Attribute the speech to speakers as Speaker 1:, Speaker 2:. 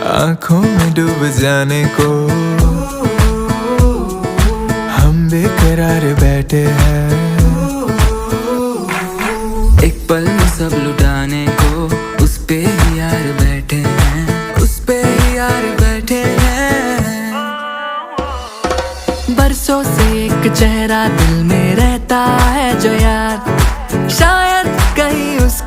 Speaker 1: आंखों में डूब जाने को हम बेकरार बैठे हैं।
Speaker 2: एक पल में सब लुटाने को उस पे ही यार बैठे हैं, उस पे ही यार बैठे हैं। बरसों से एक चेहरा दिल में रहता है जो यार शायद कहीं उसको